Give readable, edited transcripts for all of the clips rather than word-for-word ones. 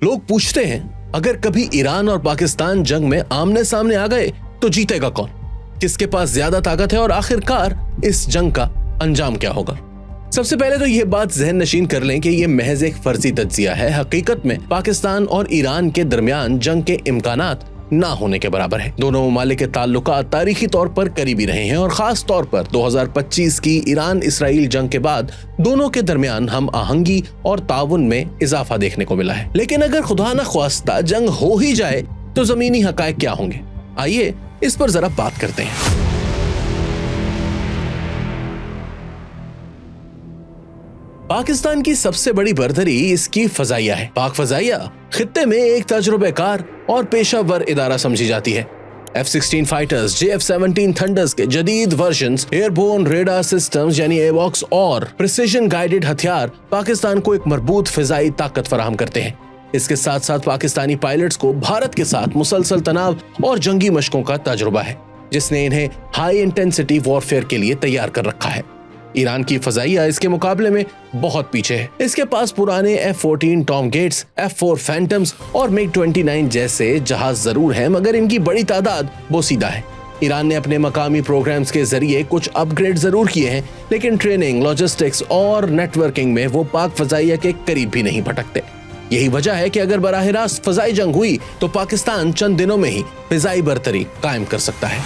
لوگ پوچھتے ہیں اگر کبھی ایران اور پاکستان جنگ میں آمنے سامنے آ گئے تو جیتے گا کون؟ کس کے پاس زیادہ طاقت ہے اور آخرکار اس جنگ کا انجام کیا ہوگا؟ سب سے پہلے تو یہ بات ذہن نشین کر لیں کہ یہ محض ایک فرضی تجزیہ ہے. حقیقت میں پاکستان اور ایران کے درمیان جنگ کے امکانات نہ ہونے کے برابر ہے. دونوں ممالک کے تعلقات تاریخی طور پر قریبی رہے ہیں اور خاص طور پر 2025 کی ایران اسرائیل جنگ کے بعد دونوں کے درمیان ہم آہنگی اور تعاون میں اضافہ دیکھنے کو ملا ہے. لیکن اگر خدا نخواستہ جنگ ہو ہی جائے تو زمینی حقائق کیا ہوں گے؟ آئیے اس پر ذرا بات کرتے ہیں. پاکستان کی سب سے بڑی برتری اس کی فضائیہ ہے. پاک فضائیہ خطے میں ایک تجربہ کار اور پیشہ ور ادارہ سمجھی جاتی ہے. F-16 فائٹرز، J-F-17 تھنڈرز کے جدید versions, airborne radar systems یعنی ایواکس اور پریسیژن گائیڈڈ ہتھیار پاکستان کو ایک مربوط فضائی طاقت فراہم کرتے ہیں. اس کے ساتھ ساتھ پاکستانی پائلٹس کو بھارت کے ساتھ مسلسل تناؤ اور جنگی مشقوں کا تجربہ ہے جس نے انہیں ہائی انٹینسٹی وارفیئر کے لیے تیار کر رکھا ہے. ایران کی فضائیہ اس کے مقابلے میں بہت پیچھے ہے. اس کے پاس پرانے F-14 ٹام گیٹس، F-4 فینٹمز اور MiG-29 جیسے جہاز ضرور ہیں مگر ان کی بڑی تعداد بوسیدہ ہے. ایران نے اپنے مقامی پروگرامز کے ذریعے کچھ اپ گریڈ ضرور کیے ہیں لیکن ٹریننگ، لاجسٹکس اور نیٹ ورکنگ میں وہ پاک فضائیہ کے قریب بھی نہیں پھٹکتے. یہی وجہ ہے کہ اگر براہ راست فضائی جنگ ہوئی تو پاکستان چند دنوں میں ہی فضائی برتری قائم کر سکتا ہے.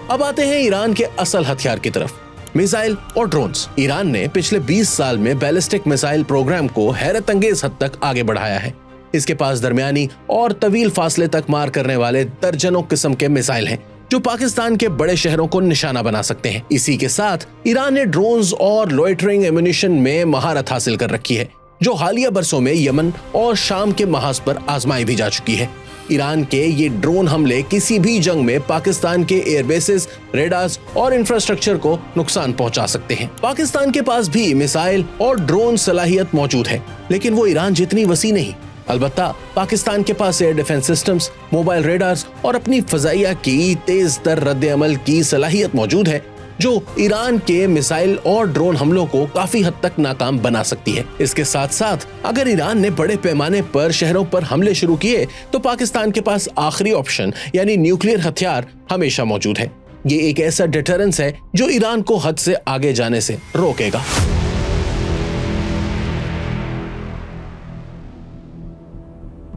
اب آتے ہیں ایران کے اصل ہتھیار کی طرف، میزائل اور ڈرونز. ایران نے پچھلے 20 سال میں بیلسٹک میزائل پروگرام کو حیرت انگیز حد تک آگے بڑھایا ہے. اس کے پاس درمیانی اور طویل فاصلے تک مار کرنے والے درجنوں قسم کے میزائل ہیں جو پاکستان کے بڑے شہروں کو نشانہ بنا سکتے ہیں. اسی کے ساتھ ایران نے ڈرونز اور لوئٹرنگ ایمونیشن میں مہارت حاصل کر رکھی ہے جو حالیہ برسوں میں یمن اور شام کے محاذ پر آزمائی بھی جا چکی ہے. ایران کے یہ ڈرون حملے کسی بھی جنگ میں پاکستان کے ایئر بیسز، ریڈارز اور انفراسٹرکچر کو نقصان پہنچا سکتے ہیں. پاکستان کے پاس بھی میزائل اور ڈرون صلاحیت موجود ہے لیکن وہ ایران جتنی وسیع نہیں. البتہ پاکستان کے پاس air defence systems, mobile radars اور اپنی فضائیہ کی تیز تر رد عمل کی صلاحیت موجود ہے جو ایران کے میزائل اور ڈرون حملوں کو کافی حد تک ناکام بنا سکتی ہے. اس کے ساتھ ساتھ اگر ایران نے بڑے پیمانے پر شہروں پر حملے شروع کیے تو پاکستان کے پاس آخری آپشن یعنی نیوکلیئر ہتھیار ہمیشہ موجود ہے. یہ ایک ایسا ڈیٹرنس ہے جو ایران کو حد سے آگے جانے سے روکے گا.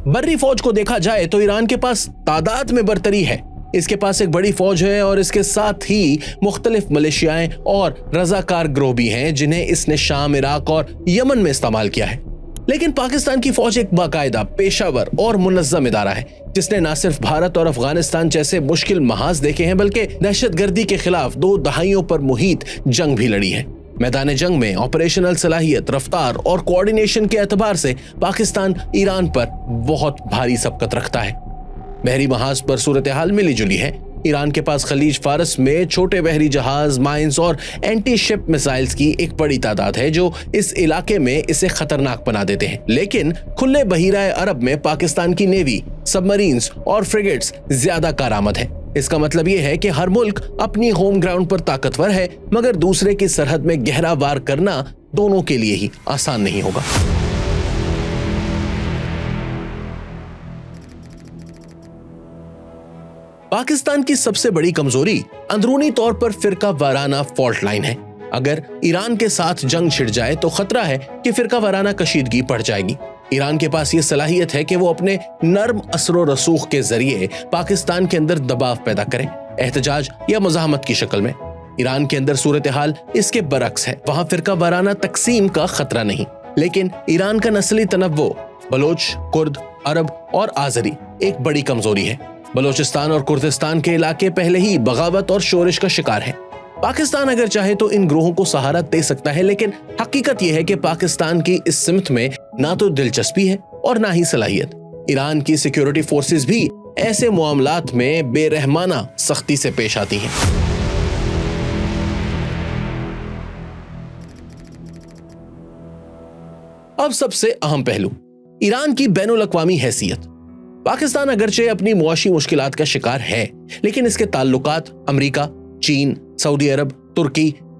بری فوج کو دیکھا جائے تو ایران کے پاس تعداد میں برتری ہے. اس کے پاس ایک بڑی فوج ہے اور اس کے ساتھ ہی مختلف ملیشیائیں اور رضاکار گروہ بھی ہیں جنہیں اس نے شام، عراق اور یمن میں استعمال کیا ہے. لیکن پاکستان کی فوج ایک باقاعدہ، پیشہ ور اور منظم ادارہ ہے جس نے نہ صرف بھارت اور افغانستان جیسے مشکل محاذ دیکھے ہیں بلکہ دہشت گردی کے خلاف 2 دہائیوں پر محیط جنگ بھی لڑی ہے. میدان جنگ میں آپریشنل صلاحیت، رفتار اور کوارڈینیشن کے اعتبار سے پاکستان ایران پر بہت بھاری سبقت رکھتا ہے. بحری محاذ پر صورتحال ملی جلی ہے. ایران کے پاس خلیج فارس میں چھوٹے بحری جہاز، مائنز اور اینٹی شپ میزائلز کی ایک بڑی تعداد ہے جو اس علاقے میں اسے خطرناک بنا دیتے ہیں. لیکن کھلے بحیرہ عرب میں پاکستان کی نیوی، سب مرینز اور فریگیٹس زیادہ کارآمد ہے. اس کا مطلب یہ ہے کہ ہر ملک اپنی ہوم گراؤنڈ پر طاقتور ہے مگر دوسرے کی سرحد میں گہرا وار کرنا دونوں کے لیے ہی آسان نہیں ہوگا. پاکستان کی سب سے بڑی کمزوری اندرونی طور پر فرقہ وارانہ فالٹ لائن ہے. اگر ایران کے ساتھ جنگ چھڑ جائے تو خطرہ ہے کہ فرقہ وارانہ کشیدگی پڑ جائے گی. ایران کے پاس یہ صلاحیت ہے کہ وہ اپنے نرم اثر و رسوخ کے ذریعے پاکستان کے اندر دباؤ پیدا کرے، احتجاج یا مزاحمت کی شکل میں. ایران کے اندر صورتحال اس کے برعکس ہے. وہاں فرقہ وارانہ تقسیم کا خطرہ نہیں لیکن ایران کا نسلی تنوع، بلوچ، کرد، عرب اور آذری ایک بڑی کمزوری ہے. بلوچستان اور کردستان کے علاقے پہلے ہی بغاوت اور شورش کا شکار ہیں. پاکستان اگر چاہے تو ان گروہوں کو سہارا دے سکتا ہے لیکن حقیقت یہ ہے کہ پاکستان کی اس سمت میں نہ تو دلچسپی ہے اور نہ ہی صلاحیت. ایران کی سیکیورٹی فورسز بھی ایسے معاملات میں بے رحمانہ سختی سے پیش آتی ہیں. اب سب سے اہم پہلو، ایران کی بین الاقوامی حیثیت. پاکستان اگرچہ اپنی معاشی مشکلات کا شکار ہے لیکن اس کے تعلقات امریکہ، چین، سعودی عرب، ترکی،